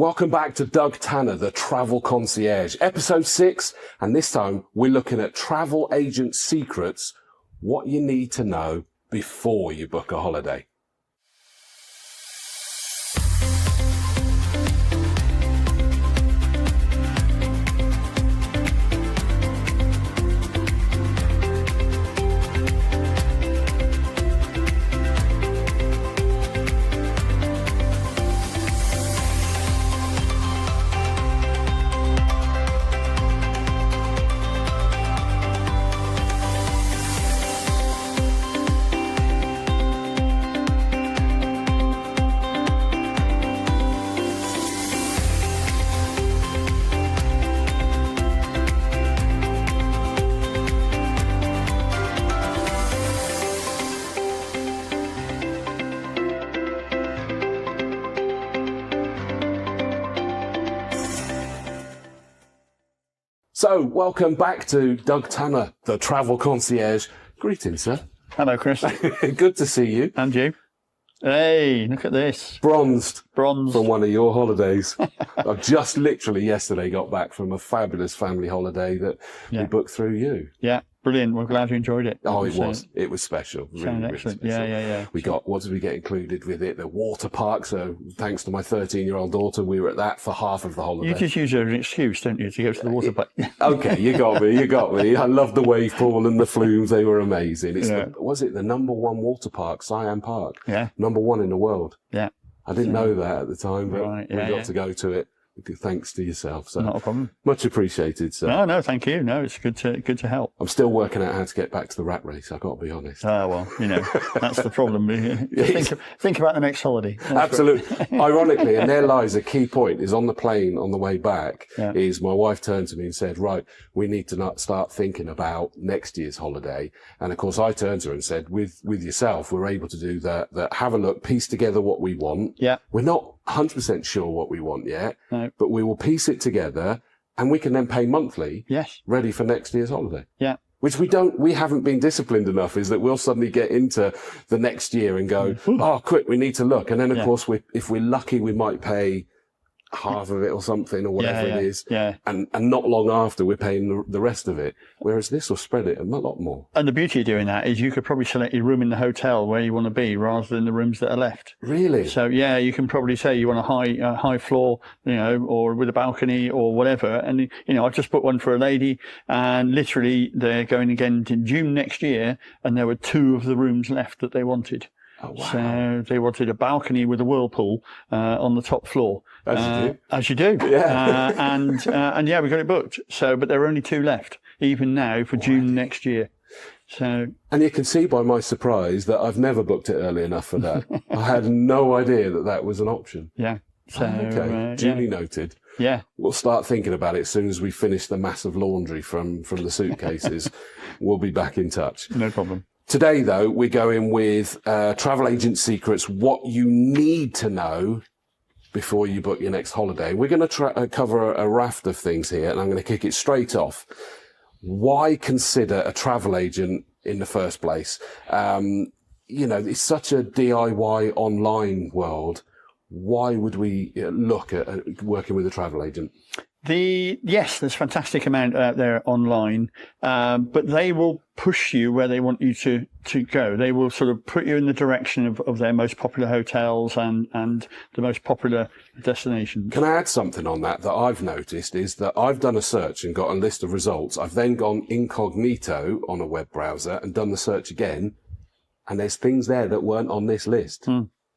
Welcome back to Doug Tanner, the Travel Concierge, episode 6, and this time we're looking at travel agent secrets, what you need to know before you book a holiday. So, welcome back to Doug Tanner, the Travel Concierge. Greetings, sir. Hello, Chris. Good to see you. And you. Hey, look at this. Bronzed Bronze. from one of your holidays. I've just literally yesterday got back from a fabulous family holiday that we booked through you. Yeah, brilliant. We're glad you enjoyed it. Oh, it was. It was special. Sounded excellent. Really special. Yeah. We got, what did we get included with it? The water park. So thanks to my 13-year-old daughter, we were at that for half of the holiday. You just use it as an excuse, don't you, to go to the water park? Okay, you got me. I loved the wave pool and the flumes. They were amazing. It's was it the number one water park, Siam Park? Yeah. Number one in the world. Yeah. I didn't know that at the time, but we got to go to it. Thanks to yourself. So not a problem. Much appreciated, sir. No, thank you. No, it's good to help. I'm still working out how to get back to the rat race, I've got to be honest. Oh, well, that's the problem. Think about the next holiday. Absolutely. Ironically, and there lies a key point, is on the plane on the way back, is my wife turned to me and said, right, we need to start thinking about next year's holiday. And of course, I turned to her and said, with yourself, we're able to do that, have a look, piece together what we want. Yeah. We're not 100% sure what we want yet, but we will piece it together and we can then pay monthly, ready for next year's holiday. Yeah. Which we haven't been disciplined enough, is that we'll suddenly get into the next year and go, oh, quick, we need to look. And then, of course, if we're lucky, we might pay half of it or something or whatever it is. Yeah. And not long after, we're paying the rest of it. Whereas this will spread it a lot more. And the beauty of doing that is you could probably select your room in the hotel where you want to be rather than the rooms that are left. Really? So, you can probably say you want a high floor, or with a balcony or whatever. And, I've just put one for a lady and literally they're going again in June next year and there were 2 of the rooms left that they wanted. Oh, wow. So they wanted a balcony with a whirlpool on the top floor. As you do. Yeah. And we got it booked. So, but there are only 2 left, even now for June next year. So. And you can see by my surprise that I've never booked it early enough for that. I had no idea that was an option. Yeah. So, okay. Duly noted. Yeah. We'll start thinking about it as soon as we finish the massive laundry from the suitcases. We'll be back in touch. No problem. Today, though, we're going with travel agent secrets, what you need to know before you book your next holiday. We're going to cover a raft of things here, and I'm going to kick it straight off. Why consider a travel agent in the first place? It's such a DIY online world. Why would we look at working with a travel agent? There's fantastic amount out there online, but they will push you where they want you to go. They will sort of put you in the direction of their most popular hotels and the most popular destinations. Can I add something on that I've noticed is that I've done a search and got a list of results. I've then gone incognito on a web browser and done the search again, and there's things there that weren't on this list.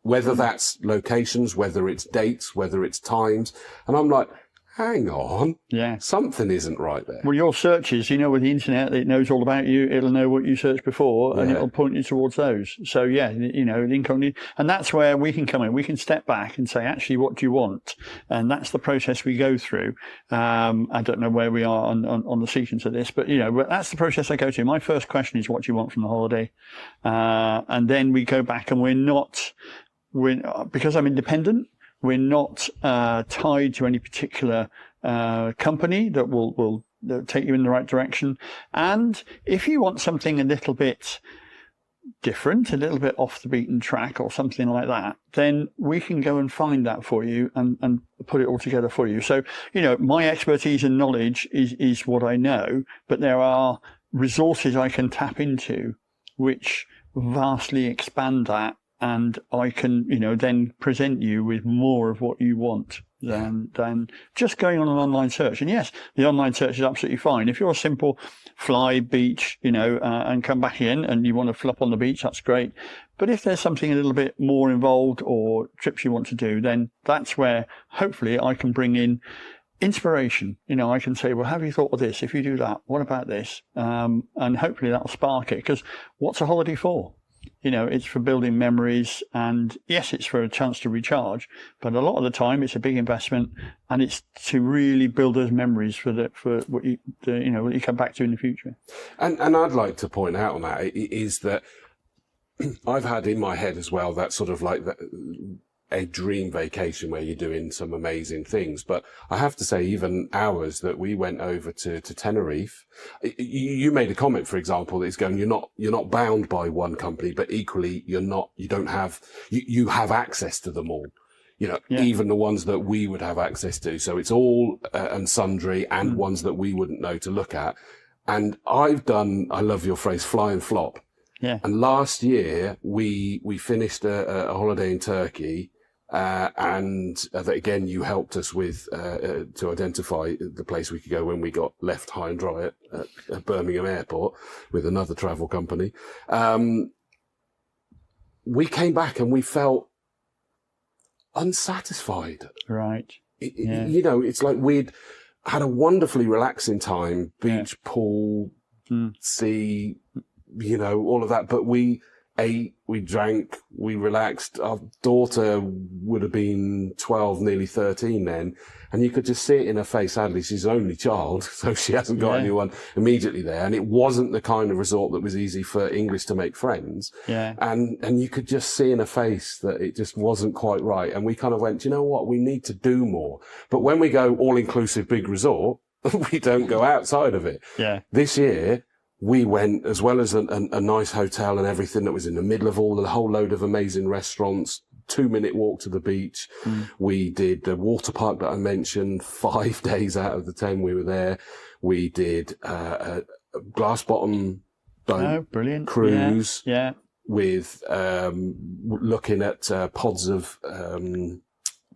Whether that's locations, whether it's dates, whether it's times, and I'm like, hang on. Yeah. Something isn't right there. Well, your searches, with the internet, it knows all about you. It'll know what you searched before and it'll point you towards those. So the incognito. And that's where we can come in. We can step back and say, actually, what do you want? And that's the process we go through. I don't know where we are on the sequence of this, but that's the process I go to. My first question is, what do you want from the holiday? And then we go back and because I'm independent, we're not tied to any particular company that will take you in the right direction. And if you want something a little bit different, a little bit off the beaten track or something like that, then we can go and find that for you and put it all together for you. So, my expertise and knowledge is what I know, but there are resources I can tap into which vastly expand that, and I can, then present you with more of what you want than just going on an online search. And yes, the online search is absolutely fine. If you're a simple fly, beach, and come back in and you want to flop on the beach, that's great. But if there's something a little bit more involved or trips you want to do, then that's where hopefully I can bring in inspiration. I can say, well, have you thought of this? If you do that, what about this? And hopefully that'll spark it, because what's a holiday for? It's for building memories, and yes, it's for a chance to recharge, but a lot of the time it's a big investment, and it's to really build those memories for what you come back to in the future. And I'd like to point out on that is that I've had in my head as well that sort of like a dream vacation where you're doing some amazing things. But I have to say, even ours that we went over to Tenerife, you made a comment, for example, that is going, you're not bound by one company, but equally you have access to them all. Even the ones that we would have access to. So it's all and sundry, and ones that we wouldn't know to look at. And I love your phrase, fly and flop. Yeah. And last year we finished a holiday in Turkey. And that again, you helped us with to identify the place we could go when we got left high and dry at Birmingham Airport with another travel company. We came back and we felt unsatisfied. Right. It's like we'd had a wonderfully relaxing time, beach, pool, sea, all of that, but we ate, we drank, we relaxed. Our daughter would have been 12, nearly 13 then, and you could just see it in her face. Sadly, she's an only child, so she hasn't got anyone immediately there, and it wasn't the kind of resort that was easy for English to make friends. Yeah. And you could just see in her face that it just wasn't quite right, and we kind of went, you know what, we need to do more. But when we go all-inclusive big resort, we don't go outside of it. Yeah. This year, we went, as well as a nice hotel and everything that was in the middle of a whole load of amazing restaurants, 2-minute walk to the beach. We did the water park that I mentioned, 5 days out of the 10 we were there. We did a glass bottom boat cruise with looking at pods of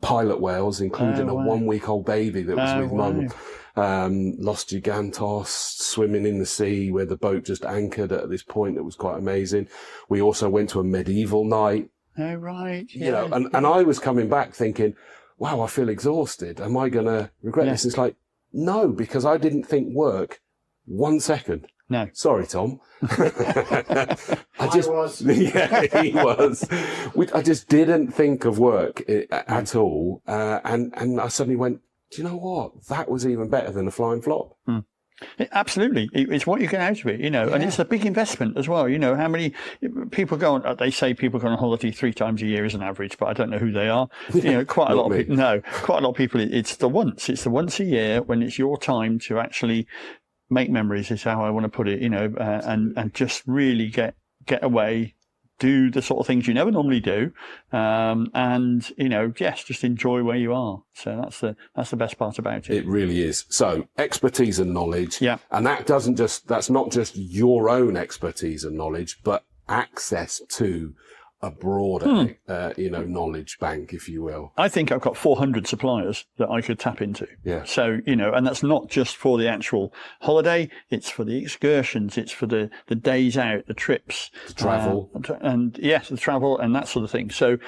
pilot whales, including a 1-week-old baby that was with mum. Los Gigantos, swimming in the sea where the boat just anchored at this point that was quite amazing. We also went to a medieval night. Oh, right. And I was coming back thinking, wow, I feel exhausted. Am I going to regret this? It's like, no, because I didn't think work 1 second. No. Sorry, Tom. I was. Yeah, he was. I just didn't think of work at all. And I suddenly went, do you know what? That was even better than a flying flop. Absolutely. It's what you get out of it, and it's a big investment as well. How many people go on, they say people go on holiday 3 times a year as an average, but I don't know who they are. Quite a lot of people, quite a lot of people, it's the once a year when it's your time to actually make memories, is how I want to put it, and just really get away, do the sort of things you never normally do, and just enjoy where you are. So that's the best part about it. It really is. So expertise and knowledge, and that's not just your own expertise and knowledge, but access to a broader, knowledge bank, if you will. I think I've got 400 suppliers that I could tap into. Yeah. So, and that's not just for the actual holiday. It's for the excursions. It's for the days out, the trips. The travel. The travel and that sort of thing. So,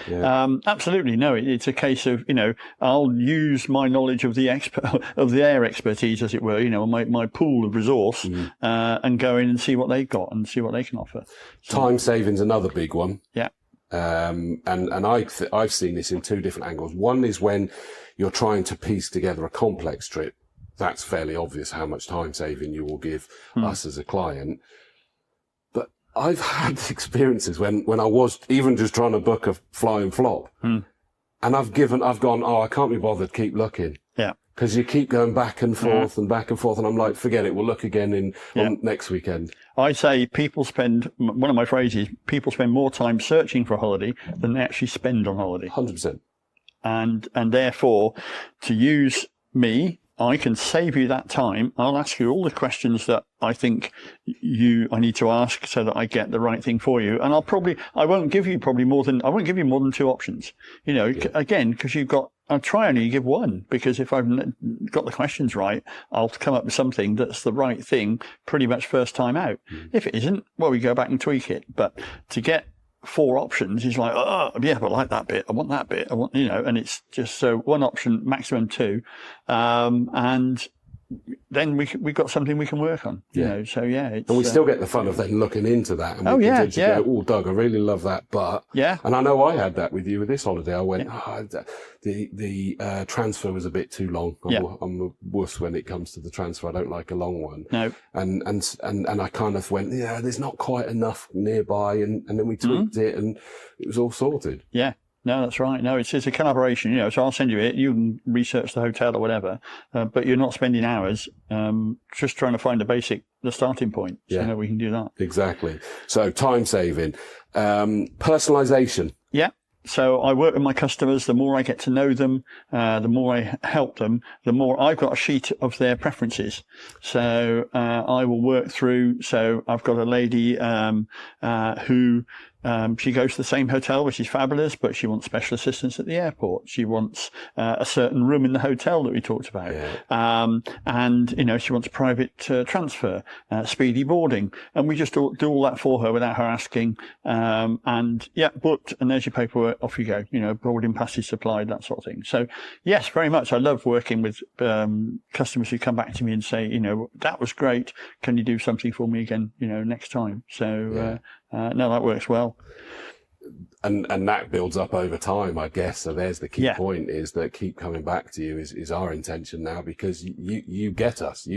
absolutely. No, it's a case of, I'll use my knowledge of of their expertise, as it were, my pool of resource, and go in and see what they've got and see what they can offer. So, time saving's another big one. Yeah. And I've seen this in 2 different angles. One is when you're trying to piece together a complex trip. That's fairly obvious how much time saving you will give us as a client. But I've had experiences when I was even just trying to book a fly and flop, and I've gone, I can't be bothered, keep looking. Yeah. Because you keep going back and forth and back and forth, and I'm like, forget it. We'll look again on next weekend. I say one of my phrases, people spend more time searching for a holiday than they actually spend on holiday. 100%. And therefore, to use me, I can save you that time. I'll ask you all the questions that I think I need to ask so that I get the right thing for you. And I won't give you more than 2 options. Again, because I'll try only give one, because if I've got the questions right, I'll come up with something that's the right thing pretty much first time out. If it isn't, well, we go back and tweak it. But to get 4 options is like, oh, yeah, but I like that bit. I want that bit. I want, and it's just so one option, maximum 2. And then we got something we can work on, so it's, and we still get the fun of then looking into that. And we can go, oh, Doug, I really love that, but and I know I had that with you with this holiday. I went, the transfer was a bit too long. I'm a wuss when it comes to the transfer. I don't like a long one. No, and I kind of went, there's not quite enough nearby, and then we tweaked it, and it was all sorted. Yeah. No, that's right. No, it's a collaboration, so I'll send you it. You can research the hotel or whatever, but you're not spending hours just trying to find the starting point. So we can do that. Exactly. So time saving, personalization. Yeah. So I work with my customers. The more I get to know them, the more I help them, the more I've got a sheet of their preferences. So I will work through. So I've got a lady who she goes to the same hotel, which is fabulous, but she wants special assistance at the airport. She wants a certain room in the hotel that we talked about. And, she wants private transfer, speedy boarding. And we just do all that for her without her asking. Booked. And there's your paperwork. Off you go. Boarding passes supplied, that sort of thing. So, yes, very much. I love working with customers who come back to me and say, that was great. Can you do something for me again, next time? So, no, that works well. And that builds up over time, I guess. So there's the key point, is that keep coming back to you is our intention now, because you get us,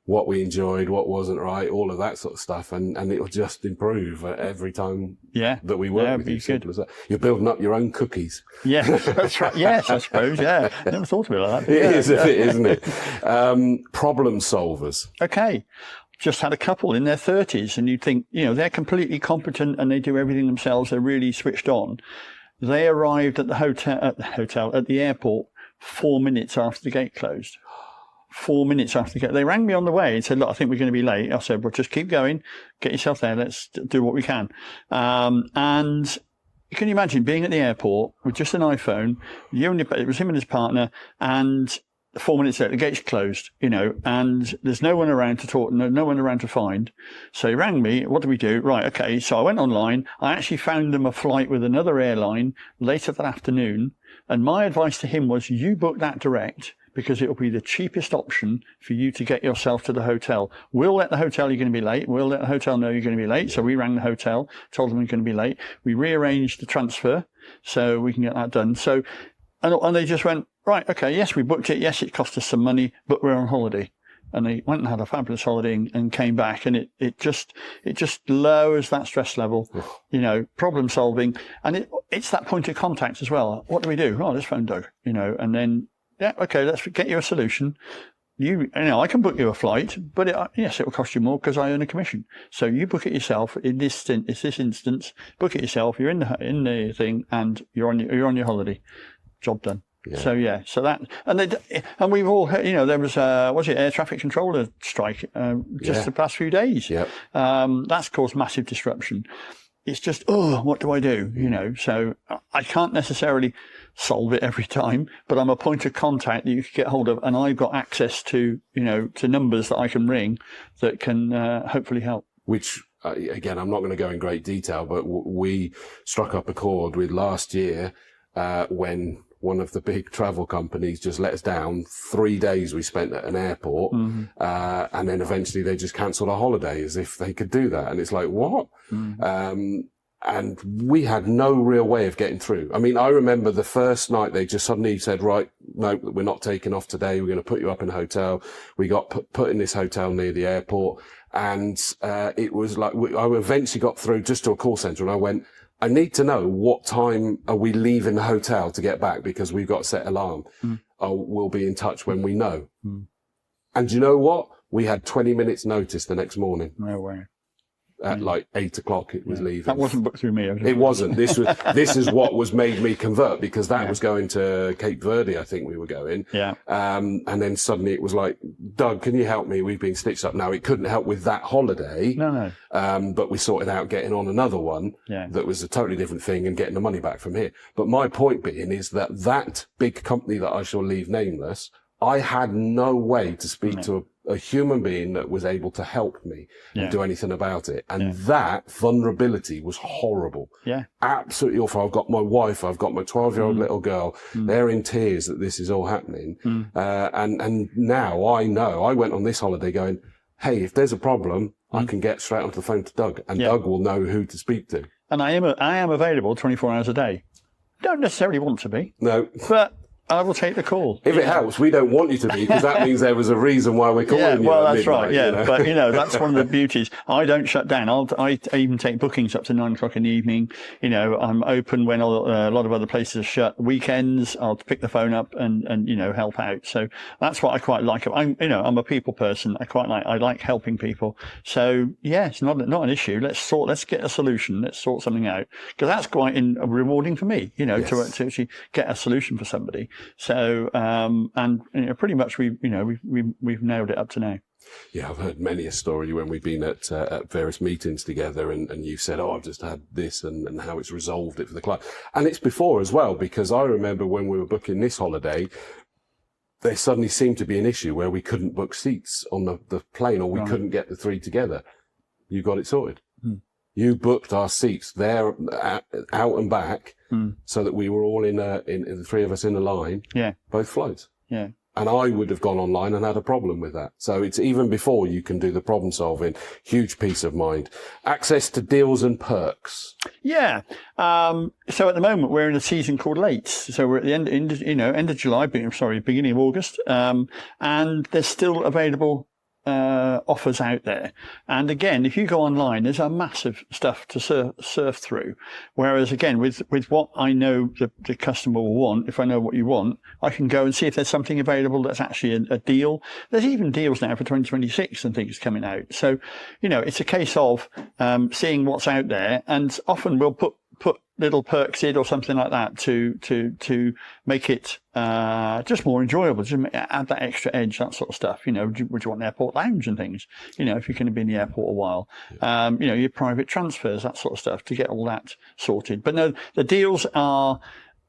what we enjoyed, what wasn't right, all of that sort of stuff. And it'll just improve every time that we work with you. Simple as that. You're building up your own cookies. Yeah, that's right. Yes, I suppose. Yeah. Never thought of it like that. It is a bit, isn't it? Problem solvers. Okay. Just had a couple in their 30s, and you'd think, they're completely competent and they do everything themselves. They're really switched on. They arrived at the airport 4 minutes after the gate closed. 4 minutes after the gate. They rang me on the way and said, look, I think we're going to be late. I said, well, just keep going. Get yourself there. Let's do what we can. And can you imagine being at the airport with just an iPhone? It was him and his partner, and 4 minutes later, the gate's closed, and there's no one around to talk, no one around to find. So he rang me. What do we do? Right. Okay. So I went online. I actually found them a flight with another airline later that afternoon. And my advice to him was, you book that direct, because it'll be the cheapest option for you to get yourself to the hotel. We'll let the hotel you're going to be late. We'll let the hotel know you're going to be late. So we rang the hotel, told them you're going to be late. We rearranged the transfer so we can get that done. So, and they just went, right, okay, yes, we booked it. Yes, it cost us some money, but we're on holiday. And they went and had a fabulous holiday and came back. And it just lowers that stress level, problem solving. And it's that point of contact as well. What do we do? Oh, let's phone Doug, and then, okay, let's get you a solution. I can book you a flight, but yes, it will cost you more because I earn a commission. So you book it yourself. In this instance, book it yourself. You're in the thing, and you're on your holiday. Job done. Yeah. So that, and we've all heard, there was air traffic controller strike just the past few days. Yep. That's caused massive disruption. It's just, what do I do? So I can't necessarily solve it every time, but I'm a point of contact that you can get hold of, and I've got access to numbers that I can ring that can hopefully help. Which, again, I'm not going to go in great detail, but we struck up a chord with last year when one of the big travel companies just let us down. 3 days we spent at an airport, and then eventually they just cancelled our holiday as if they could do that. And it's like, what? And we had no real way of getting through. I mean, I remember the first night they just suddenly said, right, no, we're not taking off today. We're going to put you up in a hotel. We got put in this hotel near the airport. And it was like, I eventually got through just to a call centre, and I went, I need to know what time are we leaving the hotel to get back, because we've got set alarm. we'll be in touch when we know. And do you know what? We had 20 minutes notice the next morning. No way. At like 8 o'clock, it was leaving. That wasn't booked through me. It wasn't. This is what was made me convert, because that was going to Cape Verde, I think we were going. Yeah. And then suddenly it was like, Doug, can you help me? We've been stitched up. Now, it couldn't help with that holiday. No. But we sorted out getting on another one that was a totally different thing and getting the money back from here. But my point being is that big company that I shall leave nameless, I had no way to speak to a human being that was able to help me and do anything about it. And that vulnerability was horrible. Yeah. Absolutely awful. I've got my wife, I've got my 12-year-old little girl. They're in tears that this is all happening. And now I know, I went on this holiday going, hey, if there's a problem, I can get straight onto the phone to Doug, and Doug will know who to speak to. And I am available 24 hours a day. Don't necessarily want to be. No. But I will take the call. If it helps, we don't want you to be, because that means there was a reason why we're calling you. Well, that's midnight, right. Yeah, you know? But that's one of the beauties. I don't shut down. I even take bookings up to 9 o'clock in the evening. I'm open when a lot of other places are shut. Weekends, I'll pick the phone up and help out. So that's what I quite like. I'm a people person. I like helping people. So yeah, it's not an issue. Let's get a solution. Let's sort something out, because that's quite rewarding for me. To actually get a solution for somebody. So, pretty much we've nailed it up to now. Yeah, I've heard many a story when we've been at various meetings together, and you said, I've just had this, and how it's resolved it for the client. And it's before as well, because I remember when we were booking this holiday, there suddenly seemed to be an issue where we couldn't book seats on the plane, or we couldn't get the three together. You got it sorted. You booked our seats there, out and back, so that we were all in the three of us in a line. Yeah. Both flights. Yeah. And I would have gone online and had a problem with that. So it's even before you can do the problem solving. Huge peace of mind. Access to deals and perks. Yeah. So at the moment we're in a season called Lates. So we're at the end of July, beginning of August. And there's still available offers out there. And again, if you go online, there's a massive stuff to surf through. Whereas again, with what I know the customer will want, if I know what you want, I can go and see if there's something available that's actually a deal. There's even deals now for 2026 and things coming out. So, it's a case of seeing what's out there, and often we'll put little perks in or something like that to make it just more enjoyable, just add that extra edge, that sort of stuff. Would you want an airport lounge and things? If you're going to be in the airport a while, your private transfers, that sort of stuff, to get all that sorted. But no, the deals are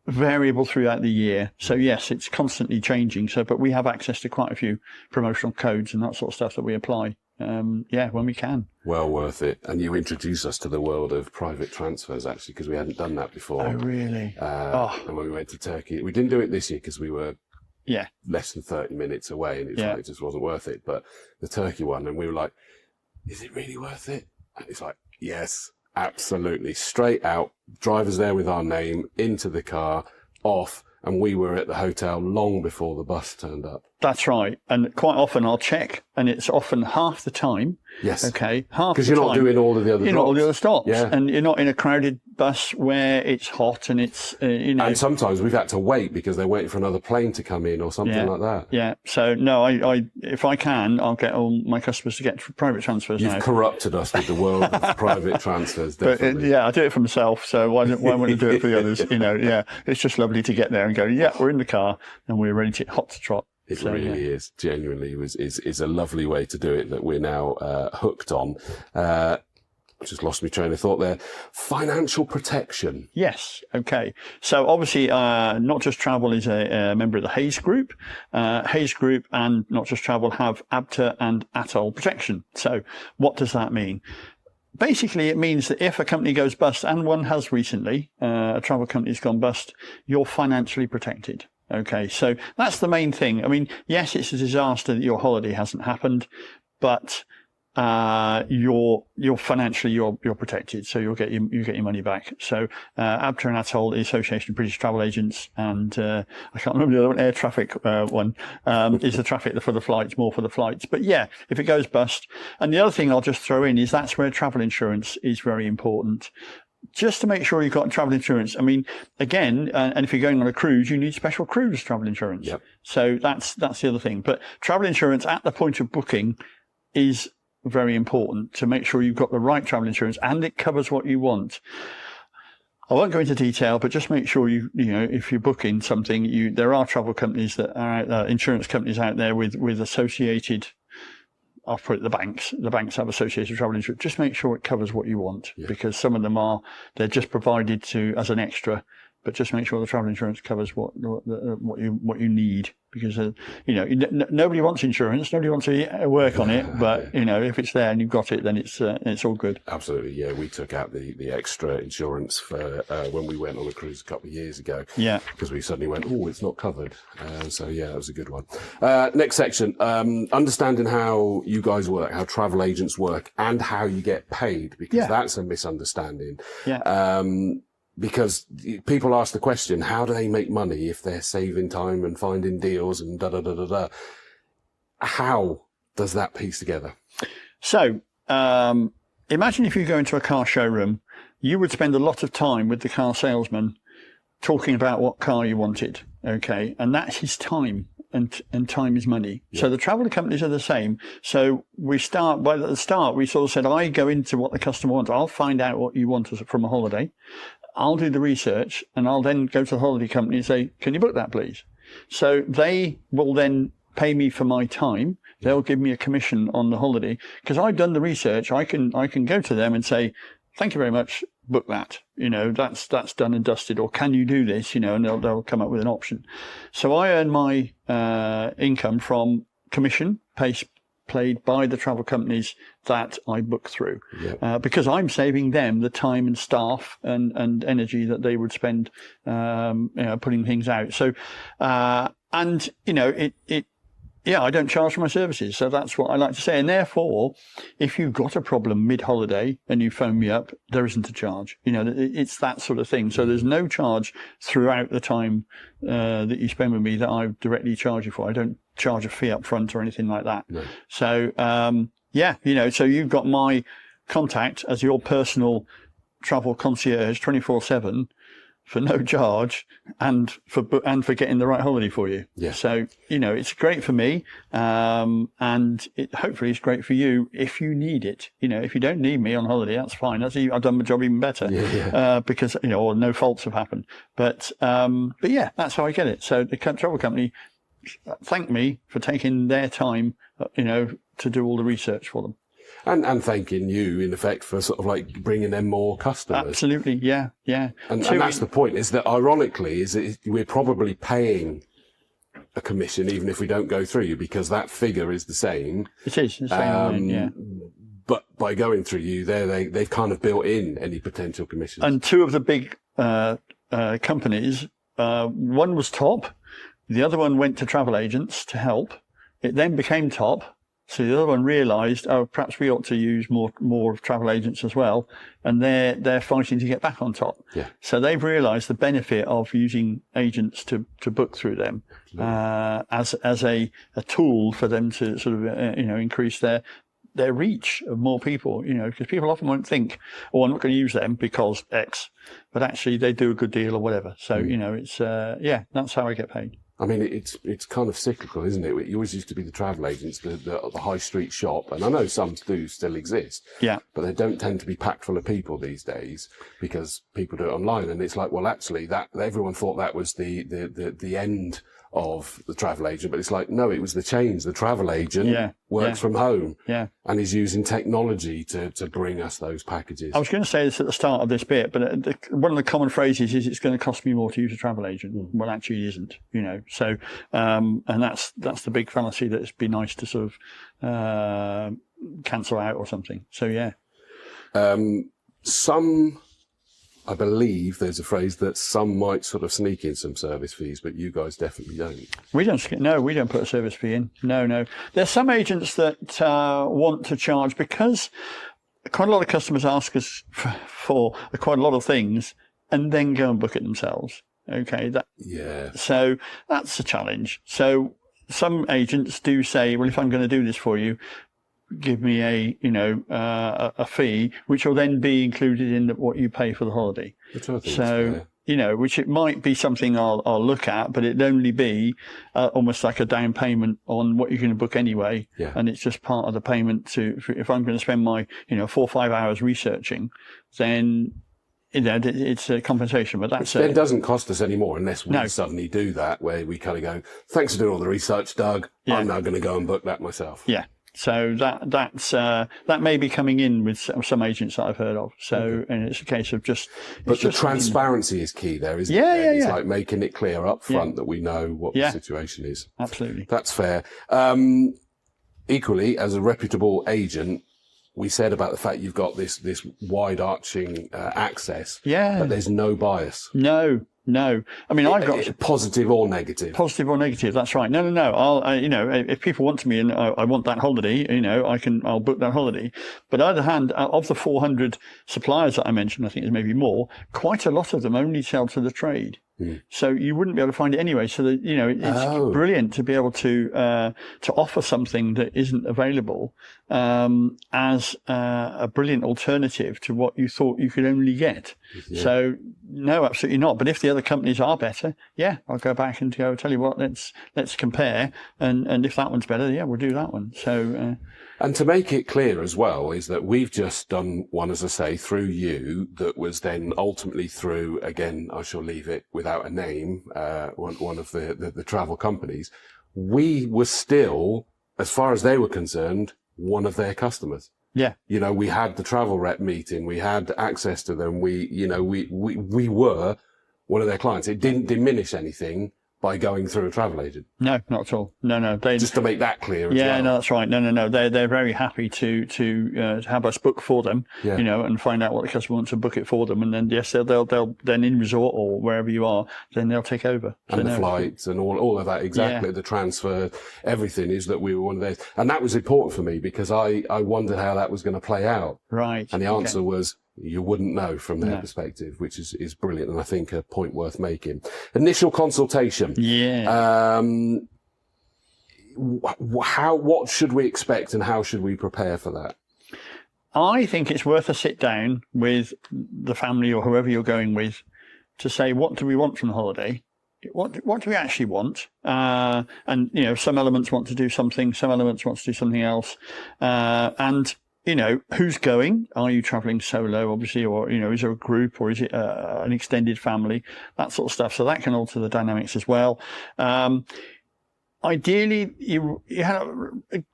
variable throughout the year. So yes, it's constantly changing. But we have access to quite a few promotional codes and that sort of stuff that we apply. When we can. Well worth it. And you introduced us to the world of private transfers, actually, because we hadn't done that before. Oh, really? And when we went to Turkey, we didn't do it this year because we were less than 30 minutes away, and it just wasn't worth it. But the Turkey one, and we were like, is it really worth it? And it's like, yes, absolutely. Straight out, driver's there with our name, into the car, off, and we were at the hotel long before the bus turned up. That's right. And quite often I'll check, and it's often half the time. Yes. Okay. Half the time. Because you're not doing all of the other stops. You're not all the other stops. Yeah. And you're not in a crowded bus where it's hot and it's, And sometimes we've had to wait because they're waiting for another plane to come in or something like that. Yeah. So, no, I if I can, I'll get all my customers to get private transfers now. You've corrupted us with the world of private transfers, definitely. But, I do it for myself, so why wouldn't I do it for the others? It's just lovely to get there and go, we're in the car and we're ready to hot to trot. It really is. Genuinely is a lovely way to do it that we're now hooked on. Just lost my train of thought there. Financial protection. Yes. Okay. So obviously, Not Just Travel is a member of the Hayes Group. Hayes Group and Not Just Travel have ABTA and ATOL protection. So what does that mean? Basically, it means that if a company goes bust, and one has recently, a travel company's gone bust, you're financially protected. Okay, so that's the main thing. I mean, yes, it's a disaster that your holiday hasn't happened, but you're financially you're protected, so you get your money back. So ABTA and ATOL, the Association of British Travel Agents, and I can't remember the other one, air traffic one, is the traffic for the flights, more for the flights. But yeah, if it goes bust. And the other thing I'll just throw in is that's where travel insurance is very important. just to make sure you've got travel insurance. I mean, again, and if you're going on a cruise, you need special cruise travel insurance. Yep. So that's the other thing. But travel insurance at the point of booking is very important to make sure you've got the right travel insurance and it covers what you want. I won't go into detail, but just make sure you know, if you're booking something, there are travel companies that are out there, insurance companies out there with associated, I'll put it, the banks. The banks have associated travel insurance. Just make sure it covers what you want, because some of them they're just provided as an extra. But just make sure the travel insurance covers what you need, because you know, nobody wants insurance, nobody wants to work on it, but you know, if it's there and you've got it, then it's all good. Absolutely, yeah. We took out the extra insurance for when we went on a cruise a couple of years ago. Yeah, because we suddenly went, oh, it's not covered. So yeah, that was a good one. Next section: understanding how you guys work, how travel agents work, and how you get paid, because that's a misunderstanding. Yeah. Because people ask the question, how do they make money if they're saving time and finding deals and da-da-da-da-da? How does that piece together? So, imagine if you go into a car showroom, you would spend a lot of time with the car salesman talking about what car you wanted, okay? And that's his time, and time is money. Yeah. So the travel companies are the same. So at the start, we sort of said, I go into what the customer wants. I'll find out what you want from a holiday. I'll do the research, and I'll then go to the holiday company and say, can you book that, please? So they will then pay me for my time. They'll give me a commission on the holiday, because I've done the research. I can go to them and say, thank you very much, book that. You know, that's done and dusted. Or can you do this? You know, and they'll come up with an option. So I earn my income from commission paid by the travel companies that I book through, because I'm saving them the time and staff and energy that they would spend, putting things out. So, and you know, I don't charge for my services. So that's what I like to say. And therefore, if you've got a problem mid-holiday and you phone me up, there isn't a charge. You know, it's that sort of thing. So there's no charge throughout the time that you spend with me that I directly charge you for. I don't charge a fee up front or anything like that. No. So, you know, so you've got my contact as your personal travel concierge 24/7 for no charge, and for getting the right holiday for you. Yeah. So, you know, it's great for me, and hopefully it's great for you if you need it. You know, if you don't need me on holiday, that's fine. I've done my job even better, because, you know, or no faults have happened. But yeah, that's how I get it. So the travel company thank me for taking their time, you know, to do all the research for them. And thanking you, in effect, for sort of like bringing them more customers. Absolutely, yeah. And that's the point, is that ironically, we're probably paying a commission even if we don't go through you, because that figure is the same. It is the same, But by going through you, they've kind of built in any potential commissions. And two of the big companies, one was Top, the other one went to travel agents to help. It then became Top. So the other one realised, perhaps we ought to use more of travel agents as well, and they're fighting to get back on Top. Yeah. So they've realised the benefit of using agents to book through them, as a tool for them to sort of increase their reach of more people. You know, because people often won't think, I'm not going to use them because X, but actually they do a good deal or whatever. So you know, it's that's how I get paid. I mean, it's kind of cyclical, isn't it? It always used to be the travel agents, the high street shop, and I know some do still exist. Yeah. But they don't tend to be packed full of people these days, because people do it online, and it's like, well, actually, that everyone thought that was the end of the travel agent, but it's like, no, it was the change. The travel agent works from home, and is using technology to bring us those packages. I was going to say this at the start of this bit, but one of the common phrases is, it's going to cost me more to use a travel agent. Well, actually, it isn't. You know, so and that's the big fallacy that it'd be nice to sort of cancel out or something. So I believe there's a phrase that some might sort of sneak in some service fees, but you guys definitely don't. We don't put a service fee in. No. There's some agents that want to charge, because quite a lot of customers ask us for quite a lot of things and then go and book it themselves. Okay. So that's a challenge. So some agents do say, well, if I'm going to do this for you, give me a fee, which will then be included in what you pay for the holiday. So, which it might be something I'll look at, but it'd only be almost like a down payment on what you're going to book anyway. Yeah. And it's just part of the payment if I'm going to spend my, 4 or 5 hours researching, then, it's a compensation, but that's it doesn't cost us any more unless we suddenly do that, where we kind of go, thanks for doing all the research, Doug. Yeah. I'm now going to go and book that myself. Yeah. So that may be coming in with some agents that I've heard of. So, and it's a case of just. But the transparency is key there, isn't it? It's like making it clear up front that we know what the situation is. Absolutely. That's fair. Equally, as a reputable agent, we said about the fact you've got this wide arching access. Yeah. But there's no bias. No. I mean, I've got positive or negative. Positive or negative. That's right. No. I'll, if people want me and I want that holiday, I'll book that holiday. But on the other hand, of the 400 suppliers that I mentioned, I think there's maybe more. Quite a lot of them only sell to the trade. So you wouldn't be able to find it anyway. So that, it's brilliant to be able to offer something that isn't available, as a brilliant alternative to what you thought you could only get. Yeah. So no, absolutely not. But if the other companies are better, I'll go back and go, tell you what, let's compare. And if that one's better, we'll do that one. So, and to make it clear as well is that we've just done one, as I say, through you that was then ultimately through, again, I shall leave it without a name, one of the travel companies. We were still, as far as they were concerned, one of their customers. Yeah. We had the travel rep meeting, we had access to them, we were one of their clients. It didn't diminish anything by going through a travel agent. No, not at all. No. Just to make that clear as well. Yeah, no, that's right. No. They're very happy to have us book for them, and find out what the customer wants and book it for them. And then, they'll then in resort or wherever you are, then they'll take over. And the flights and all of that, exactly. Yeah. The transfer, everything is that we were one of those. And that was important for me because I wondered how that was going to play out. Right. And the answer was, you wouldn't know from their perspective, which is brilliant. And I think a point worth making. Initial consultation. Yeah. What should we expect and how should we prepare for that? I think it's worth a sit down with the family or whoever you're going with to say, what do we want from the holiday? What do we actually want? And, some elements want to do something, some elements want to do something else. And who's going? Are you traveling solo, obviously, or, is there a group or is it an extended family? That sort of stuff. So that can alter the dynamics as well. Ideally,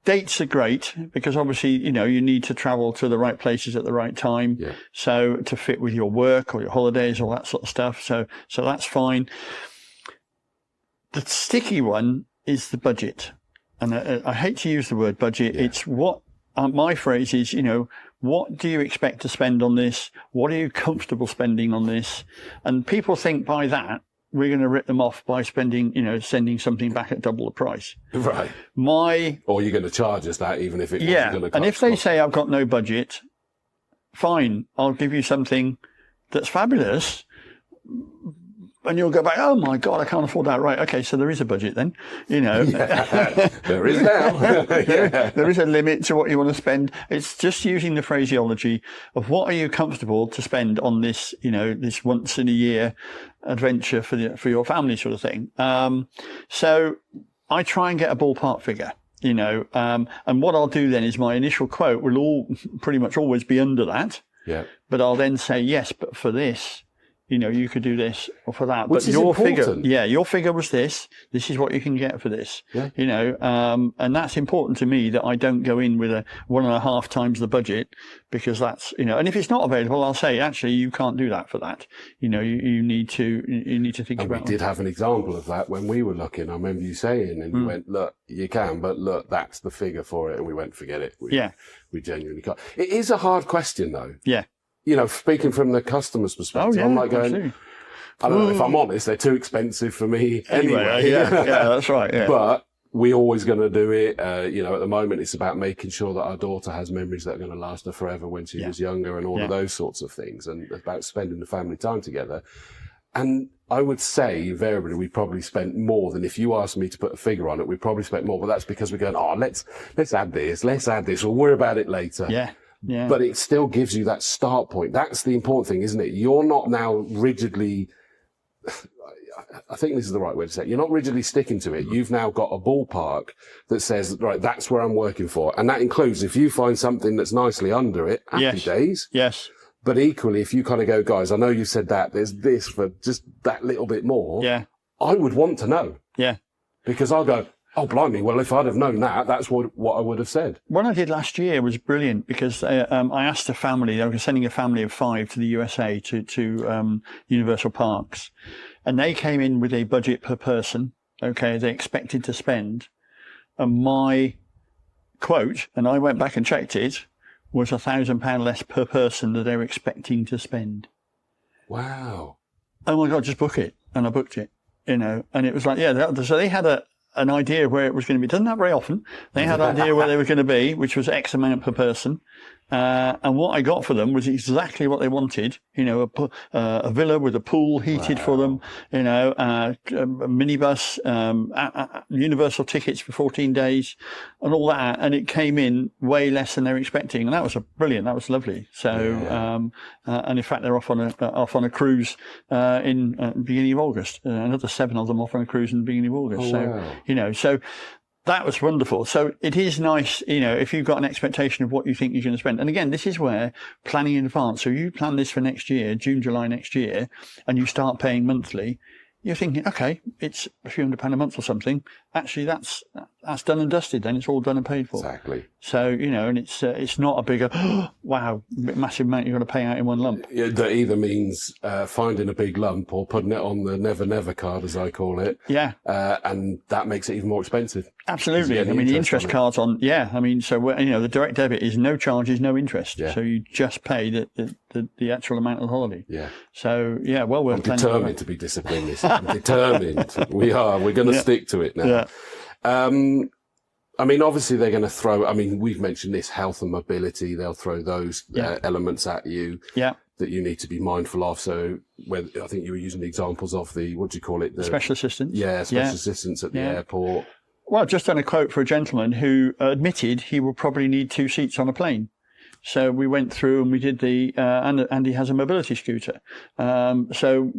dates are great because obviously, you need to travel to the right places at the right time. Yeah. So to fit with your work or your holidays, all that sort of stuff. So that's fine. The sticky one is the budget. And I hate to use the word budget. Yeah. It's what, my phrase is, what do you expect to spend on this? What are you comfortable spending on this? And people think by that, we're going to rip them off by spending, sending something back at double the price. Right. Or you're going to charge us that even if it wasn't going to cost. And if they say I've got no budget, fine, I'll give you something that's fabulous. And you'll go back, oh my God, I can't afford that. Right. Okay. So there is a budget then, Yeah, there is now. There is a limit to what you want to spend. It's just using the phraseology of what are you comfortable to spend on this, this once in a year adventure for your family sort of thing. So I try and get a ballpark figure, and what I'll do then is my initial quote will all pretty much always be under that. Yeah. But I'll then say, yes, but for this, you could do this or for that. Which but is your important. figure, your figure was this. This is what you can get for this. Yeah. And that's important to me that I don't go in with a 1.5 times the budget because that's, and if it's not available, I'll say, actually, you can't do that for that. You need to think about it. We did have an example of that when we were looking. I remember you saying, and you went, look, you can, but look, that's the figure for it. And we went, forget it. We genuinely can't. It is a hard question though. Yeah. Speaking from the customer's perspective, I'm like going, absolutely. I don't know if I'm honest, they're too expensive for me anyway. Yeah, that's right. Yeah. But we're always going to do it. At the moment, it's about making sure that our daughter has memories that are going to last her forever when she was younger and all of those sorts of things and about spending the family time together. And I would say invariably we probably spent more than, if you asked me to put a figure on it, we probably spent more, but that's because we're going, let's add this, we'll worry about it later. Yeah. Yeah. But it still gives you that start point. That's the important thing, isn't it? You're not now rigidly, I think this is the right way to say it. You're not rigidly sticking to it. You've now got a ballpark that says, right, that's where I'm working for. And that includes, if you find something that's nicely under it, happy days. Yes. But equally, if you kind of go, guys, I know you said that, there's this for just that little bit more. Yeah. I would want to know. Yeah. Because I'll go, oh, blimey, well, if I'd have known that, that's what I would have said. What I did last year was brilliant because I asked a family, I was sending a family of 5 to the USA to Universal Parks. And they came in with a budget per person, okay, they expected to spend. And my quote, and I went back and checked it, was £1,000 less per person that they were expecting to spend. Wow. Oh my God, just book it. And I booked it, and it was like, so they had an idea of where it was going to be. It doesn't happen very often. They had an idea where they were going to be, which was X amount per person. And what I got for them was exactly what they wanted. A villa with a pool heated for them, a minibus, universal tickets for 14 days and all that. And it came in way less than they were expecting. And that was brilliant. That was lovely. So, and in fact, they're off on a cruise, in beginning of August. Another 7 of them off on a cruise in the beginning of August. So that was wonderful. So it is nice, if you've got an expectation of what you think you're going to spend. And again, this is where planning in advance. So you plan this for next year, June, July next year, and you start paying monthly. You're thinking, okay, it's a few £100 a month or something. Actually, that's done and dusted. Then it's all done and paid for. Exactly. So and it's not a bigger wow, massive amount you've got to pay out in one lump. Yeah, that either means finding a big lump or putting it on the never never card, as I call it. Yeah. And that makes it even more expensive. Absolutely. I mean, the interest cards on. Yeah. I mean, so the direct debit is no charges, no interest. Yeah. So you just pay the actual amount of the holiday. Yeah. So well worth. I'm determined to be disciplined. I'm determined. We're going to stick to it now. Yeah. I mean, obviously they're going to throw, we've mentioned this, health and mobility. They'll throw those elements at you that you need to be mindful of. So I think you were using the examples of what do you call it? The special assistants. Yeah, special assistants at the airport. Well, I've just done a quote for a gentleman who admitted he will probably need 2 seats on a plane. So we went through and we did and he has a mobility scooter. So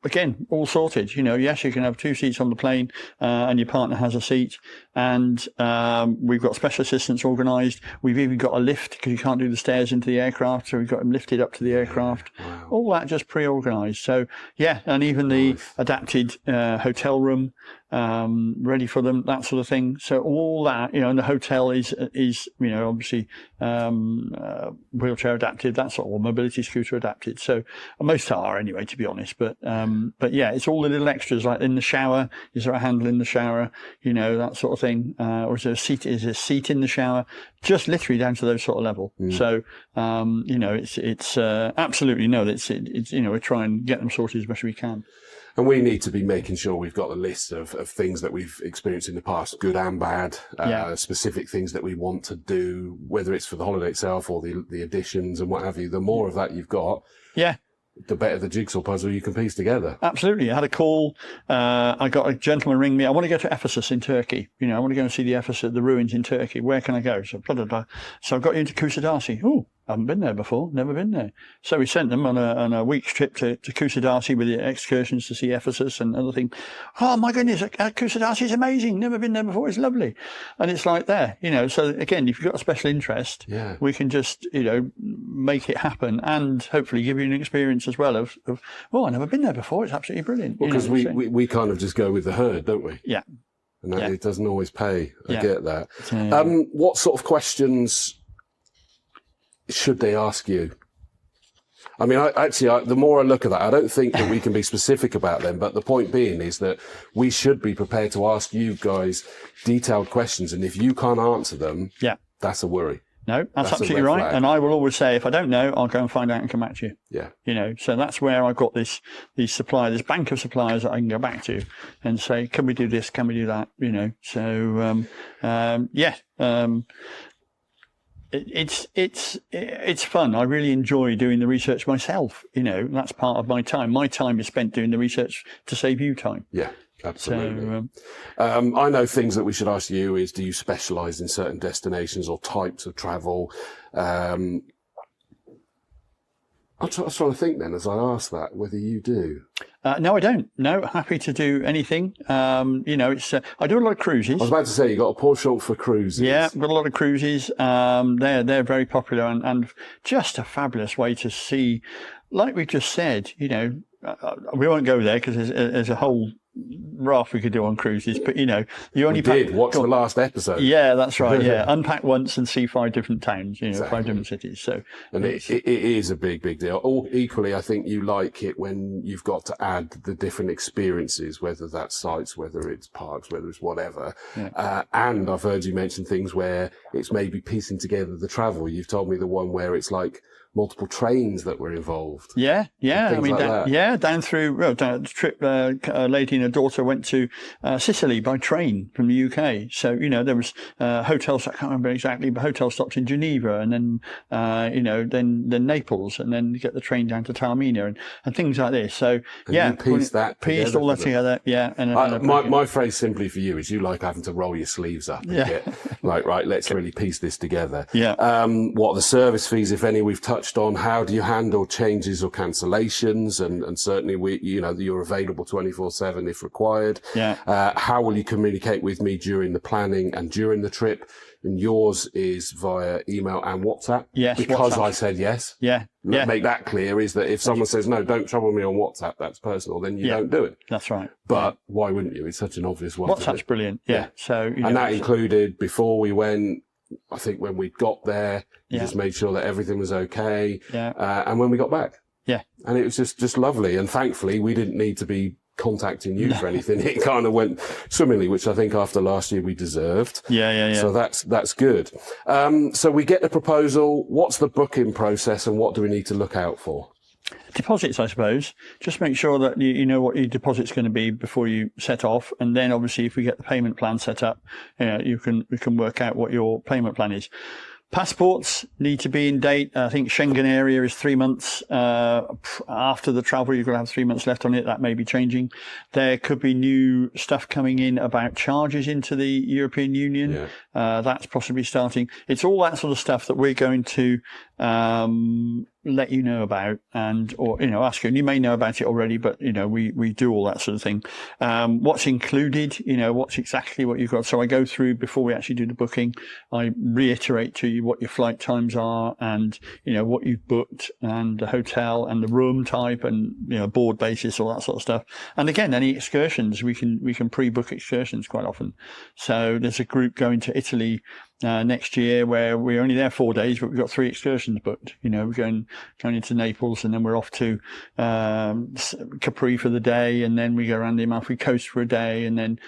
again, all sorted. Yes, you can have 2 seats on the plane, and your partner has a seat. And we've got special assistants organised. We've even got a lift because you can't do the stairs into the aircraft, so we've got them lifted up to the aircraft. Wow. All that just pre-organised. So and even the adapted hotel room ready for them, that sort of thing. So all that, and the hotel is obviously wheelchair adapted, that sort of mobility scooter adapted. So most are anyway, to be honest. But it's all the little extras, like in the shower. Is there a handle in the shower? That sort of thing. Or is there a seat? Is there a seat in the shower? Just literally down to those sort of level. So it's absolutely it's we try and get them sorted as much as we can. And we need to be making sure we've got a list of things that we've experienced in the past, good and bad, specific things that we want to do, whether it's for the holiday itself or the additions and what have you. The more of that you've got, the better the jigsaw puzzle you can piece together. Absolutely. I had a call. I got a gentleman ring me. I want to go to Ephesus in Turkey. I want to go and see the ruins in Turkey. Where can I go? So blah, blah, blah. So I got you into Kusadasi. Oh, I haven't been there before. Never been there. So we sent them on a week's trip to Kusadasi with the excursions to see Ephesus and other things. Oh my goodness, Kusadasi is amazing. Never been there before. It's lovely. And it's like there, so again, if you've got a special interest, we can just, make it happen and hopefully give you an experience as well of I've never been there before. It's absolutely brilliant. Well, because we kind of just go with the herd, don't we? Yeah. And that it doesn't always pay. I get that. What sort of questions should they ask you? I mean, the more I look at that, I don't think that we can be specific about them, but the point being is that we should be prepared to ask you guys detailed questions, and if you can't answer them, that's a worry. No, that's absolutely right. Flag. And I will always say, if I don't know, I'll go and find out and come back to you. Yeah. So that's where I've got this bank of suppliers that I can go back to and say, can we do this? Can we do that? So, it's fun. I really enjoy doing the research myself. That's part of my time. My time is spent doing the research to save you time. Yeah. Absolutely. So, I know things that we should ask you is, do you specialise in certain destinations or types of travel? I was trying to think then as I asked that, whether you do. No, I don't. No, happy to do anything. It's I do a lot of cruises. I was about to say, you got a penchant for cruises. Yeah, got a lot of cruises. They're very popular and just a fabulous way to see, like we just said, we won't go there because there's a whole raft we could do on cruises, but you only watch the last episode. Yeah, that's right. Yeah, unpack once and see 5 different towns, exactly. 5 different cities. So, and it is a big deal. Or equally, I think you like it when you've got to add the different experiences, whether that's sites, whether it's parks, whether it's whatever. Yeah. And I've heard you mention things where it's maybe piecing together the travel. You've told me the one where it's like multiple trains that were involved. Yeah. I mean, down through the trip. A lady and her daughter went to Sicily by train from the UK. So there was hotels. I can't remember exactly, but hotel stops in Geneva, and then then Naples, and then you get the train down to Taormina and things like this. So you pieced all that together. Yeah. And my phrase simply for you is you like having to roll your sleeves up and get like, right, let's really piece this together. Yeah. What are the service fees, if any, we've touched on? How do you handle changes or cancellations? And certainly you're available 24/7 if required. Yeah. How will you communicate with me during the planning and during the trip? And yours is via email and WhatsApp. Yes. Because WhatsApp. I said yes. Yeah. Make that clear is that if someone says, no, don't trouble me on WhatsApp, that's personal, then you don't do it. That's right. But why wouldn't you? It's such an obvious one. WhatsApp's brilliant. Yeah. So, and that included before we went, I think when we got there, you just made sure that everything was okay. Yeah. And when we got back. Yeah. And it was just lovely. And thankfully, we didn't need to be contacting you for anything. It kind of went swimmingly, which I think after last year we deserved. Yeah. So that's good. So we get the proposal. What's the booking process and what do we need to look out for? Deposits, I suppose. Just make sure that you know what your deposit's going to be before you set off, and then obviously if we get the payment plan set up, we can work out what your payment plan is. Passports need to be in date. I think Schengen area is 3 months. After the travel, you've got to have 3 months left on it. That may be changing. There could be new stuff coming in about charges into the European Union. Yeah. That's possibly starting. It's all that sort of stuff that we're going to let you know about or ask you. And you may know about it already, but we do all that sort of thing. What's included, what's exactly what you've got. So I go through before we actually do the booking. I reiterate to you what your flight times are and what you've booked and the hotel and the room type and board basis, all that sort of stuff. And again, any excursions, we can pre-book excursions quite often. So there's a group going to Italy next year where we're only there 4 days, but we've got 3 excursions booked. We're going into Naples, and then we're off to Capri for the day, and then we go around the Amalfi Coast for a day, and then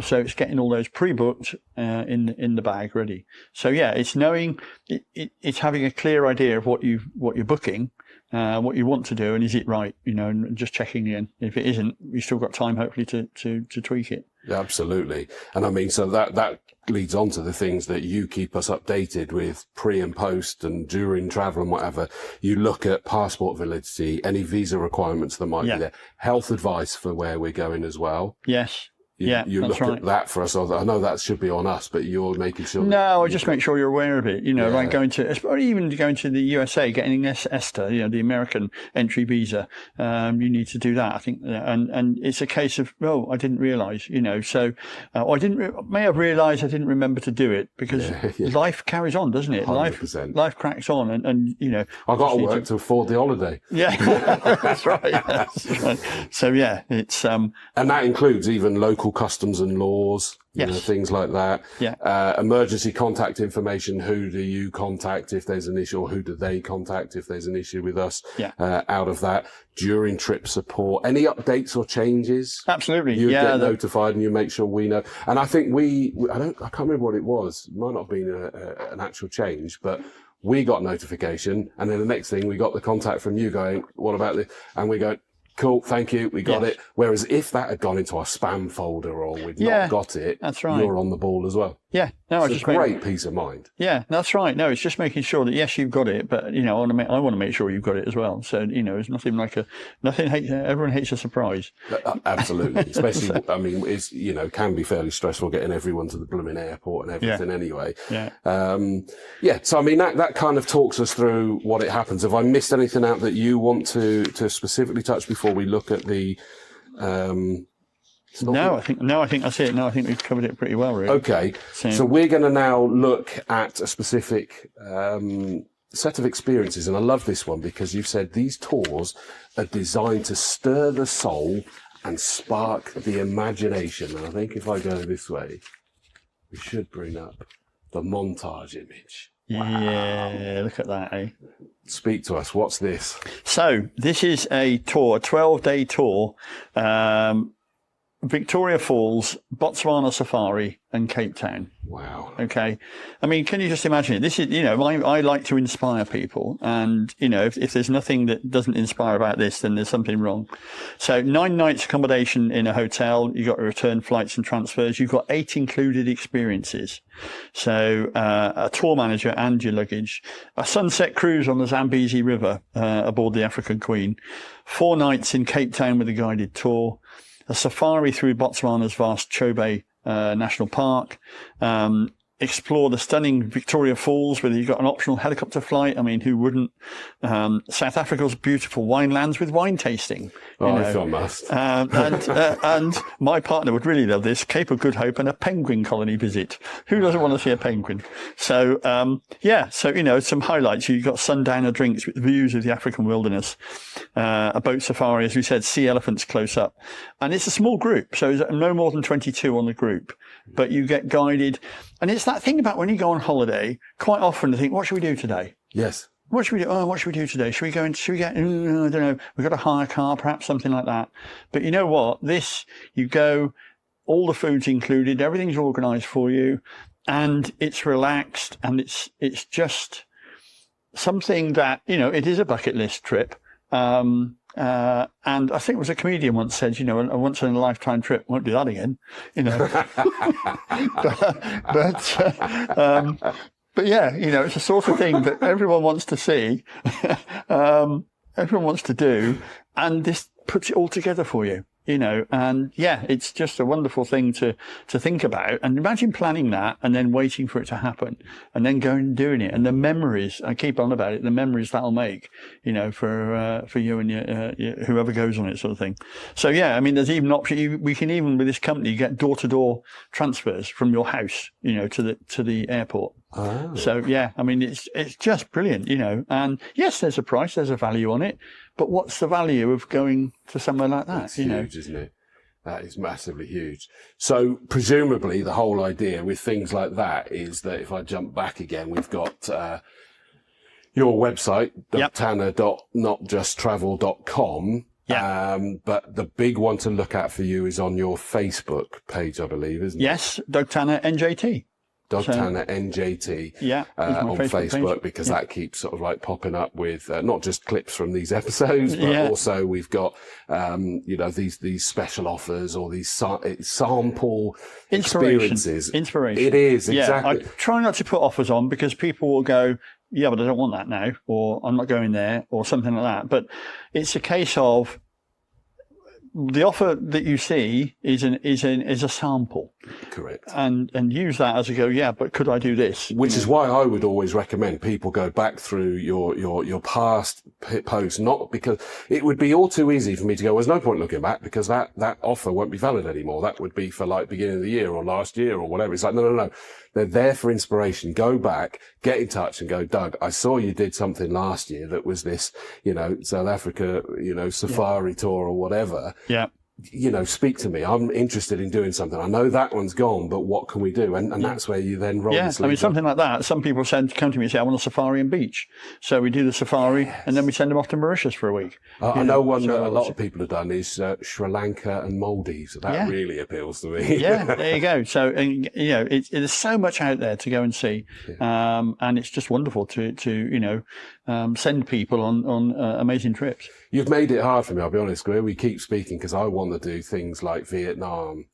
so it's getting all those pre-booked in the bag ready. So it's knowing it's having a clear idea of what you're booking. What you want to do, and is it right? And just checking in. If it isn't, you've still got time, hopefully, to tweak it. Yeah, absolutely. And I mean, so that leads on to the things that you keep us updated with pre and post and during travel and whatever. You look at passport validity, any visa requirements that might be there, health advice for where we're going as well. Yes. You look at that for us. I know that should be on us, but you're making sure. No, I just make sure you're aware of it. Like going to, or even going to the USA, getting an ESTA, the American entry visa. You need to do that, I think. And it's a case of, I didn't realise, so I may have realised I didn't remember to do it because life carries on, doesn't it? 100%. Life cracks on, and I've got to work to afford the holiday. Yeah, that's right. So it's and that includes even local customs and laws, things like that. Yeah. Emergency contact information. Who do you contact if there's an issue, or who do they contact if there's an issue with us? Yeah. Out of that, during trip support, any updates or changes? Absolutely. You get notified, and you make sure we know. And I think I can't remember what it was. It might not have been an actual change, but we got notification, and then the next thing we got the contact from you going, "What about this?" And we go, cool, thank you, we got it. Whereas if that had gone into our spam folder or we'd not got it, that's right. You're on the ball as well. Yeah, no, it's a great peace of mind. Yeah, that's right. No, it's just making sure that yes, you've got it, but I want to make sure you've got it as well. So it's nothing like everyone hates a surprise. Absolutely, especially I mean, it's can be fairly stressful getting everyone to the blooming airport and everything anyway. Yeah. So I mean that kind of talks us through what it happens. Have I missed anything out that you want to specifically touch before we look at the? I think that's it. No, I think we've covered it pretty well, really. Okay, so we're going to now look at a specific set of experiences, and I love this one because you've said these tours are designed to stir the soul and spark the imagination. And I think if I go this way, we should bring up the montage image. Wow. Yeah, look at that, eh? Speak to us. What's this? So this is a tour, a 12-day tour. Victoria Falls, Botswana Safari, and Cape Town. Wow. Okay. I mean, can you just imagine it? This is, I like to inspire people. And, if there's nothing that doesn't inspire about this, then there's something wrong. So 9 nights accommodation in a hotel. You've got return flights and transfers. You've got 8 included experiences. So, a tour manager and your luggage, a sunset cruise on the Zambezi River, aboard the African Queen, 4 nights in Cape Town with a guided tour, a safari through Botswana's vast Chobe National Park, explore the stunning Victoria Falls, whether you've got an optional helicopter flight. I mean, who wouldn't? South Africa's beautiful winelands with wine tasting. I feel must. And my partner would really love this, Cape of Good Hope and a penguin colony visit. Who doesn't want to see a penguin? So, some highlights. You've got sundowner drinks with views of the African wilderness, a boat safari, as we said, sea elephants close up. And it's a small group, so there's no more than 22 on the group. But you get guided. And it's that thing about when you go on holiday, quite often to think, what should we do today? Yes. What should we do? Oh, what should we do today? Should we get, I don't know, we've got to hire a car, perhaps something like that. But you know what? You go, all the food's included, everything's organised for you, and it's relaxed, and it's just something that, it is a bucket list trip. And I think it was a comedian once said, a once in a lifetime trip, won't do that again, but yeah, it's the sort of thing that everyone wants to see, everyone wants to do, and this puts it all together for you. And yeah, it's just a wonderful thing to think about. And imagine planning that and then waiting for it to happen and then going and doing it. And the memories, I keep on about it, the memories that'll make, for you and your whoever goes on it, sort of thing. So yeah, I mean, there's even option, we can even with this company get door-to-door transfers from your house, to the airport. Oh. So yeah, I mean, it's just brilliant, and yes, there's a price, there's a value on it, but what's the value of going to somewhere like that? It's huge, isn't it? That is massively huge. So presumably the whole idea with things like that is that if I jump back again, we've got, your website, tanner.notjusttravel.com. Yeah. But the big one to look at for you is on your Facebook page, I believe, isn't it? Yes, Doug Tanner NJT. Tanner NJT on Facebook because that keeps sort of like popping up with not just clips from these episodes, but also we've got these special offers or these sample experiences. Inspiration. It is, exactly. I try not to put offers on because people will go, yeah, but I don't want that now, or I'm not going there, or something like that. But it's a case of the offer that you see is a sample. Correct. And use that as a go, yeah, but could I do this? Which is why I would always recommend people go back through your past posts, not because it would be all too easy for me to go, there's no point looking back because that offer won't be valid anymore. That would be for like beginning of the year or last year or whatever. It's like, no. They're there for inspiration. Go back, get in touch and go, Doug, I saw you did something last year that was this, South Africa, safari tour or whatever. Yeah. speak to me. I'm interested in doing something. I know that one's gone, but what can we do? And that's where you then roll. Yeah, I mean, something like that. Some people come to me and say, I want a safari and beach. So we do the safari and then we send them off to Mauritius for a week. I know one that a lot of people have done is Sri Lanka and Maldives. That really appeals to me. Yeah, there you go. So, there's so much out there to go and see. Yeah. And it's just wonderful to send people on amazing trips. You've made it hard for me, I'll be honest, Greer. We keep speaking because I want to do things like Vietnam,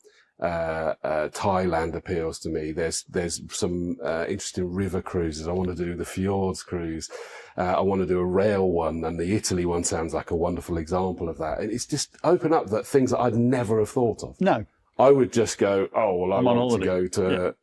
Thailand appeals to me. There's some interesting river cruises. I want to do the fjords cruise. I want to do a rail one, and the Italy one sounds like a wonderful example of that. It's just open up that things that I'd never have thought of. No. I would just go, I want to go to,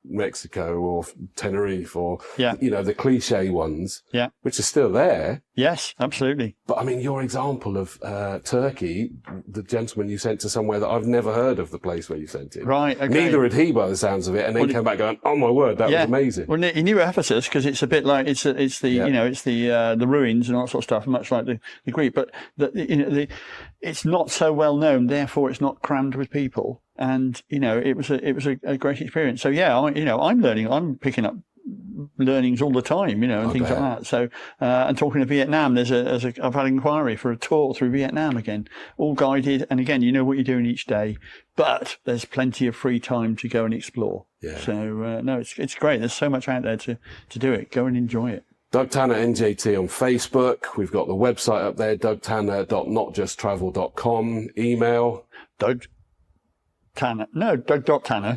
Mexico or Tenerife or, the cliche ones, which are still there. Yes, absolutely. But I mean, your example of Turkey, the gentleman you sent to somewhere that I've never heard of, the place where you sent him. Right, okay. Neither had he by the sounds of it, and then came back going, oh my word, that was amazing. Well, he knew Ephesus because it's a bit like, it's the ruins and all that sort of stuff, much like the Greek, but it's not so well known, therefore it's not crammed with people. And, it was a great experience. So I'm learning, I'm picking up learnings all the time, and things like that. So, and talking to Vietnam, I've had an inquiry for a tour through Vietnam again, all guided. And again, you know what you're doing each day, but there's plenty of free time to go and explore. Yeah. So, it's great. There's so much out there to do it. Go and enjoy it. Doug Tanner NJT on Facebook. We've got the website up there, dougtanner.notjusttravel.com. Email. Doug.Tanner.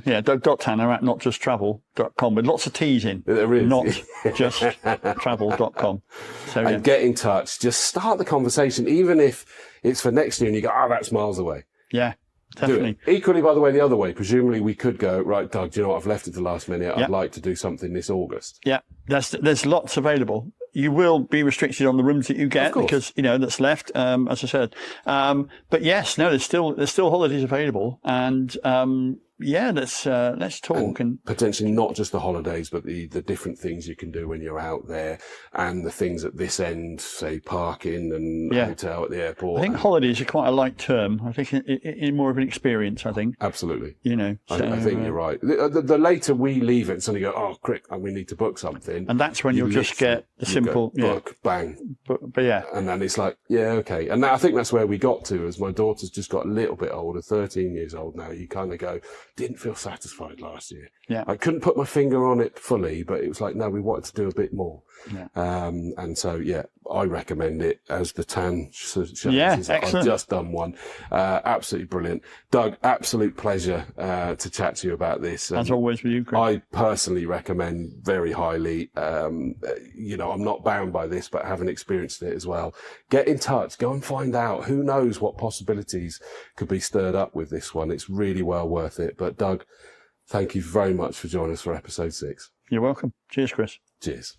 Yeah, Doug.Tanner at notjusttravel.com with lots of T's in. There is. Notjusttravel.com. So, and get in touch. Just start the conversation, even if it's for next year and you go, that's miles away. Yeah, definitely. Equally, by the way, the other way, presumably we could go, right, Doug, do you know what? I've left it to the last minute. I'd like to do something this August. Yeah, there's lots available. You will be restricted on the rooms that you get because, that's left, as I said. But yes, there's still holidays available. And, let's talk. And potentially not just the holidays, but the different things you can do when you're out there and the things at this end, say parking and hotel at the airport. I think holidays are quite a light term. I think in more of an experience, I think. Absolutely. So, I think you're right. The later we leave it, suddenly go, quick, we need to book something. And that's when you'll just get the simple book, bang. But and then it's like, okay. And I think that's where we got to as my daughter's just got a little bit older, 13 years old now. You kind of go, didn't feel satisfied last year. Yeah. I couldn't put my finger on it fully, but it was like, no, we wanted to do a bit more. Yeah. And so, I recommend it as the tan shows. Excellent. I've just done one. Absolutely brilliant. Doug, absolute pleasure to chat to you about this. As always with you, Chris. I personally recommend very highly. I'm not bound by this, but having experienced it as well. Get in touch. Go and find out. Who knows what possibilities could be stirred up with this one. It's really well worth it. But Doug, thank you very much for joining us for episode 6. You're welcome. Cheers, Chris. Cheers.